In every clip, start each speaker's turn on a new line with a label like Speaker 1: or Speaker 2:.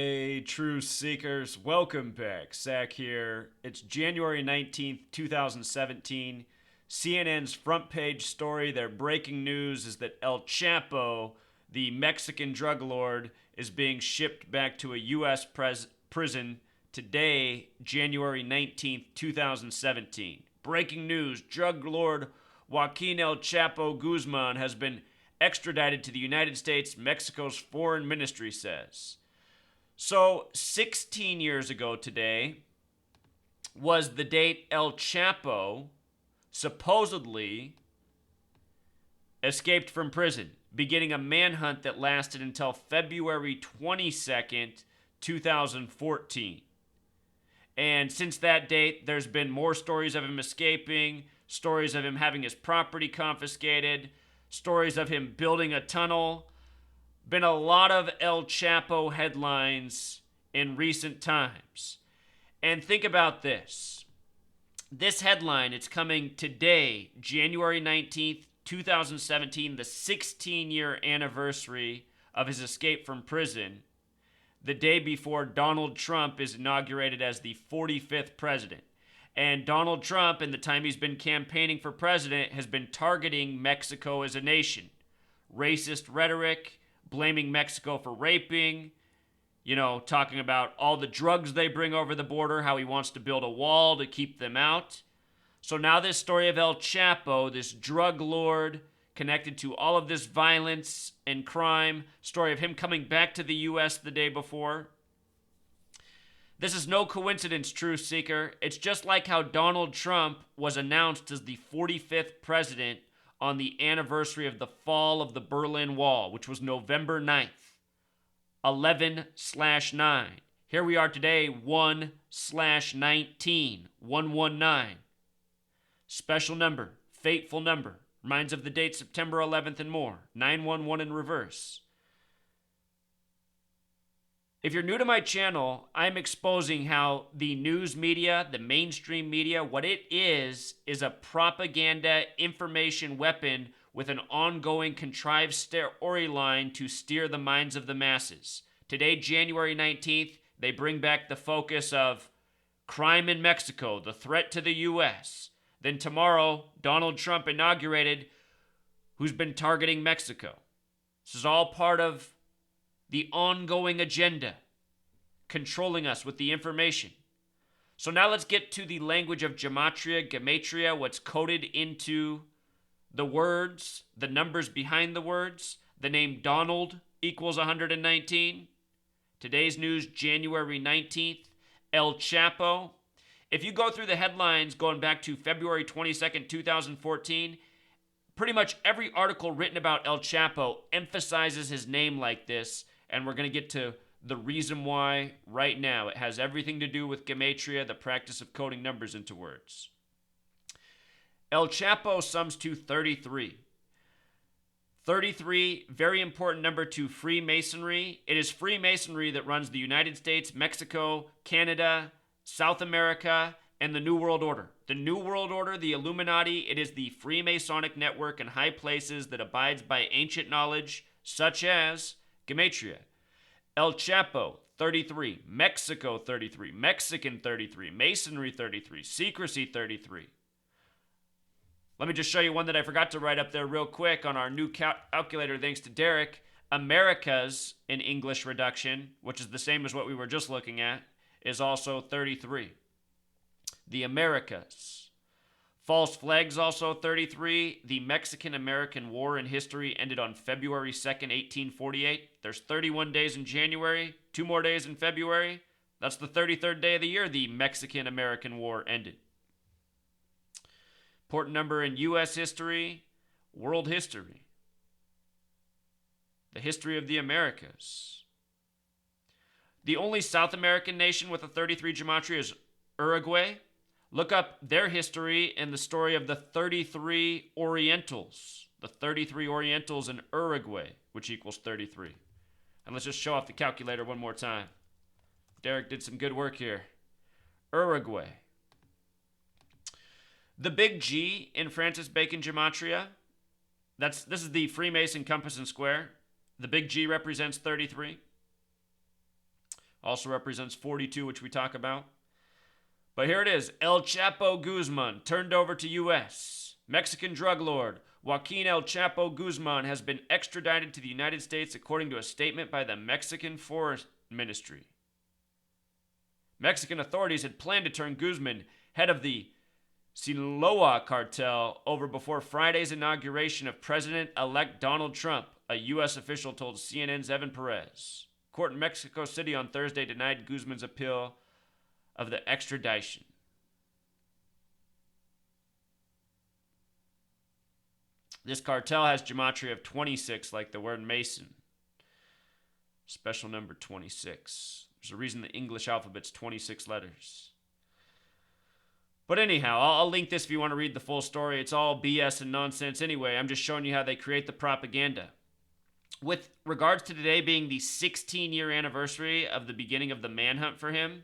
Speaker 1: Hey, True Seekers, welcome back. Zach here. It's January 19th, 2017. CNN's front page story, their breaking news is that El Chapo, the Mexican drug lord, is being shipped back to a U.S. prison today, January 19th, 2017. Breaking news, drug lord Joaquin El Chapo Guzman has been extradited to the United States, Mexico's foreign ministry says. So, 16 years ago today was the date El Chapo supposedly escaped from prison, beginning a manhunt that lasted until February 22nd, 2014. And since that date, there's been more stories of him escaping, stories of him having his property confiscated, stories of him building a tunnel. Been a lot of El Chapo headlines in recent times. And think about this. This headline, it's coming today, January 19th, 2017, the 16-year anniversary of his escape from prison, the day before Donald Trump is inaugurated as the 45th president. And Donald Trump, in the time he's been campaigning for president, has been targeting Mexico as a nation. Racist rhetoric, blaming Mexico for raping, talking about all the drugs they bring over the border, how he wants to build a wall to keep them out. So now this story of El Chapo, this drug lord connected to all of this violence and crime, story of him coming back to the U.S. the day before. This is no coincidence, Truth Seeker. It's just like how Donald Trump was announced as the 45th president on the anniversary of the fall of the Berlin Wall, which was November 9th, 11/9. Here we are today, 1/19, 119. Special number, fateful number, reminds of the date September 11th and more, 911 in reverse. If you're new to my channel, I'm exposing how the news media, the mainstream media, what it is a propaganda information weapon with an ongoing contrived storyline to steer the minds of the masses. Today, January 19th, they bring back the focus of crime in Mexico, the threat to the U.S. Then tomorrow, Donald Trump inaugurated, who's been targeting Mexico. This is all part of the ongoing agenda, controlling us with the information. So now let's get to the language of gematria, what's coded into the words, the numbers behind the words. The name Donald equals 119. Today's news, January 19th. El Chapo. If you go through the headlines going back to February 22nd, 2014, pretty much every article written about El Chapo emphasizes his name like this. And we're going to get to the reason why right now. It has everything to do with gematria, the practice of coding numbers into words. El Chapo sums to 33. 33, very important number to Freemasonry. It is Freemasonry that runs the United States, Mexico, Canada, South America, and the New World Order. The New World Order, the Illuminati, it is the Freemasonic network in high places that abides by ancient knowledge, such as gematria. El Chapo, 33. Mexico, 33. Mexican, 33. Masonry, 33. Secrecy, 33. Let me just show you one that I forgot to write up there real quick on our new calculator, thanks to Derek. Americas in English reduction, which is the same as what we were just looking at, is also 33. The Americas. False flags also 33. The Mexican-American War in history ended on February 2nd, 1848. There's 31 days in January, 2 more days in February. That's the 33rd day of the year the Mexican-American War ended. Important number in U.S. history, world history. The history of the Americas. The only South American nation with a 33 gematria is Uruguay. Look up their history and the story of the 33 Orientals. The 33 Orientals in Uruguay, which equals 33. And let's just show off the calculator one more time. Derek did some good work here. Uruguay. The big G in Francis Bacon gematria, this is the Freemason compass and square. The big G represents 33. Also represents 42, which we talk about. But here it is. El Chapo Guzman turned over to U.S. Mexican drug lord Joaquin El Chapo Guzman has been extradited to the United States according to a statement by the Mexican Foreign Ministry. Mexican authorities had planned to turn Guzman, head of the Sinaloa cartel, over before Friday's inauguration of President-elect Donald Trump, a U.S. official told CNN's Evan Perez. Court in Mexico City on Thursday denied Guzman's appeal of the extradition. This cartel has gematria of 26, like the word Mason. Special number 26. There's a reason the English alphabet's 26 letters. But anyhow, I'll link this if you want to read the full story. It's all BS and nonsense anyway. I'm just showing you how they create the propaganda. With regards to today being the 16-year anniversary of the beginning of the manhunt for him,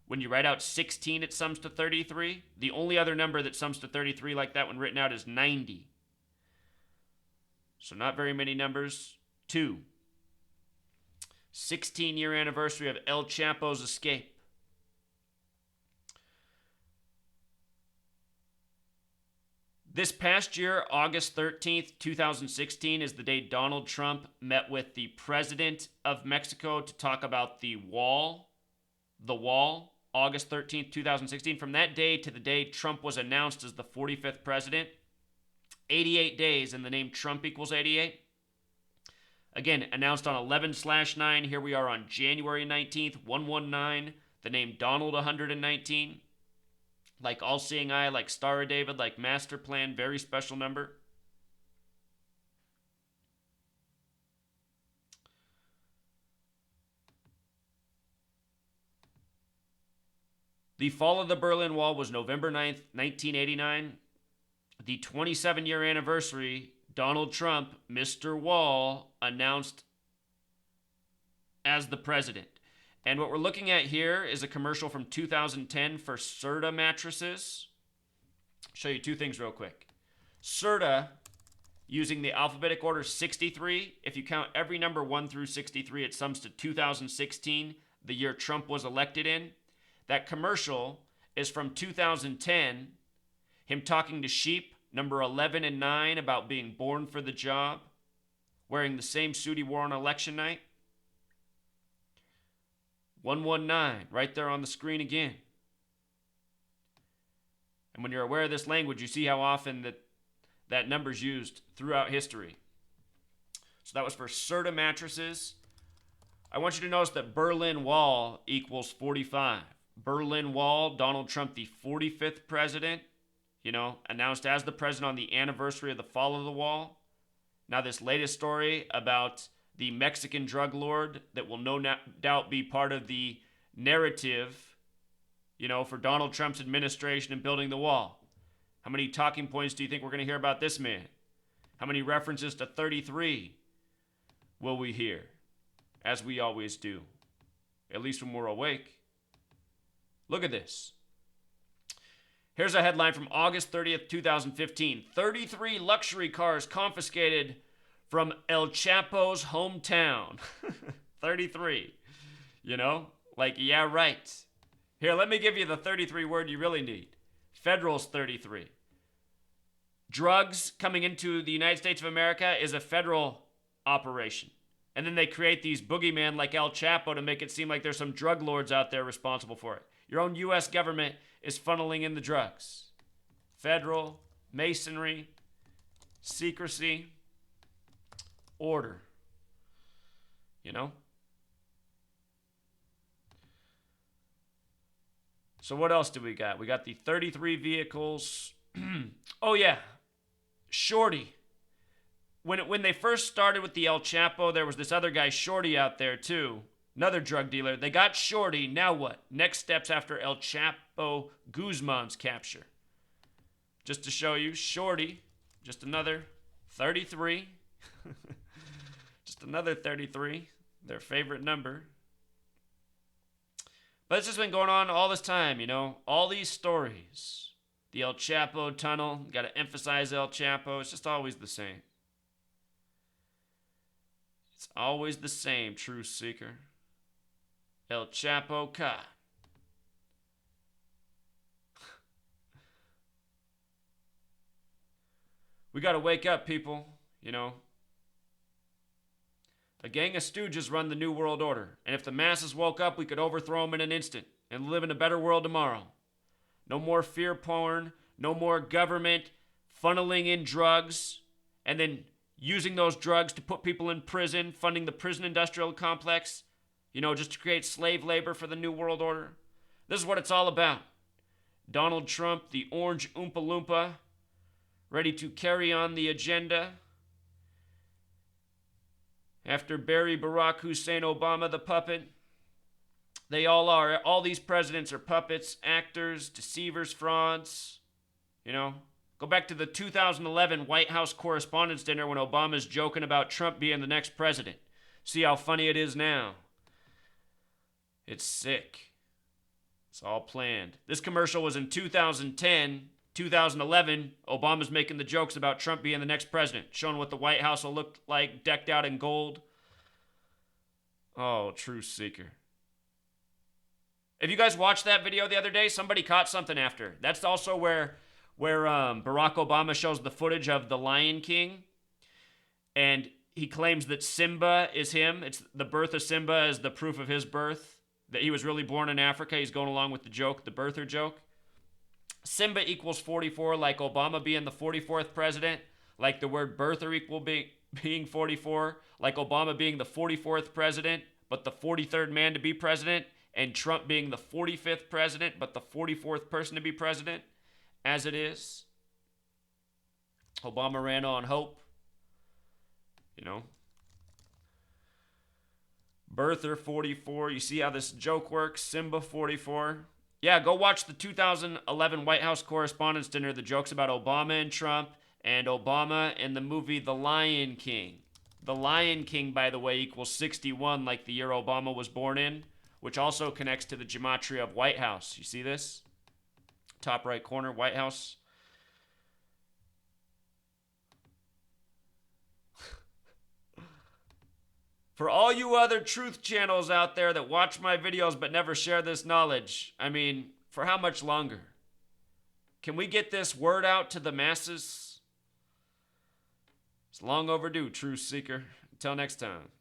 Speaker 1: when you write out 16, it sums to 33. The only other number that sums to 33 like that one written out is 90. So not very many numbers. 2. 16-year anniversary of El Chapo's escape. This past year, August 13th, 2016, is the day Donald Trump met with the president of Mexico to talk about the wall. The wall, August 13th, 2016. From that day to the day Trump was announced as the 45th president, 88 days, and the name Trump equals 88. Again, announced on 11/9. Here we are on January 19th, 119. The name Donald 119. Like all-seeing eye, like Star of David, like master plan, very special number. The fall of the Berlin Wall was November 9th, 1989. The 27-year anniversary, Donald Trump, Mr. Wall, announced as the president. And what we're looking at here is a commercial from 2010 for Serta mattresses. I'll show you two things real quick. Serta, using the alphabetic order 63, if you count every number 1 through 63, it sums to 2016, the year Trump was elected in. That commercial is from 2010, him talking to sheep, number 11 and 9, about being born for the job, wearing the same suit he wore on election night. 119, right there on the screen again. And when you're aware of this language, you see how often that number's used throughout history. So that was for Serta mattresses. I want you to notice that Berlin Wall equals 45. Berlin Wall, Donald Trump, the 45th president, announced as the president on the anniversary of the fall of the wall. Now this latest story about the Mexican drug lord that will no doubt be part of the narrative, for Donald Trump's administration and building the wall. How many talking points do you think we're going to hear about this man? How many references to 33 will we hear? As we always do. At least when we're awake. Look at this. Here's a headline from August 30th, 2015. 33 luxury cars confiscated from El Chapo's hometown. 33. Yeah, right. Here, let me give you the 33 word you really need. Federal's 33. Drugs coming into the United States of America is a federal operation. And then they create these boogeymen like El Chapo to make it seem like there's some drug lords out there responsible for it. Your own U.S. government is funneling in the drugs. Federal, masonry, secrecy, order. So what else do we got? We got the 33 vehicles. Oh yeah, Shorty. When they first started with the El Chapo, there was this other guy, Shorty, out there too. Another drug dealer. They got Shorty. Now what? Next steps after El Chapo Guzman's capture. Just to show you, Shorty, just another 33. Just another 33. Their favorite number. But it's just been going on all this time, all these stories. The El Chapo tunnel, got to emphasize El Chapo. It's just always the same. It's always the same, truth seeker. El Chapo caught. We gotta wake up, people. You know, a gang of stooges run the New World Order, and if the masses woke up, we could overthrow them in an instant and live in a better world tomorrow. No more fear porn, no more government funneling in drugs and then using those drugs to put people in prison, funding the prison industrial complex, just to create slave labor for the New World Order. This is what it's all about. Donald Trump, the orange Oompa Loompa, ready to carry on the agenda. After Barry, Barack Hussein Obama, the puppet, they all are. All these presidents are puppets, actors, deceivers, frauds. Go back to the 2011 White House Correspondents' Dinner when Obama's joking about Trump being the next president. See how funny it is now. It's sick. It's all planned. This commercial was in 2010. 2011, Obama's making the jokes about Trump being the next president, showing what the White House will look like, decked out in gold. Oh, truth seeker. If you guys watched that video the other day, somebody caught something after. That's also where Barack Obama shows the footage of the Lion King, and he claims that Simba is him. It's the birth of Simba is the proof of his birth, that he was really born in Africa. He's going along with the joke, the birther joke. Simba equals 44, like Obama being the 44th president, like the word birther equal being 44, like Obama being the 44th president, but the 43rd man to be president, and Trump being the 45th president, but the 44th person to be president, as it is. Obama ran on hope. Birther 44. You see how this joke works? Simba 44. Yeah, go watch the 2011 White House Correspondents' Dinner. The jokes about Obama and Trump, and Obama and the movie The Lion King. The Lion King, by the way, equals 61, like the year Obama was born in, which also connects to the gematria of White House. You see this? Top right corner, White House. For all you other truth channels out there that watch my videos but never share this knowledge, for how much longer? Can we get this word out to the masses? It's long overdue, truth seeker. Until next time.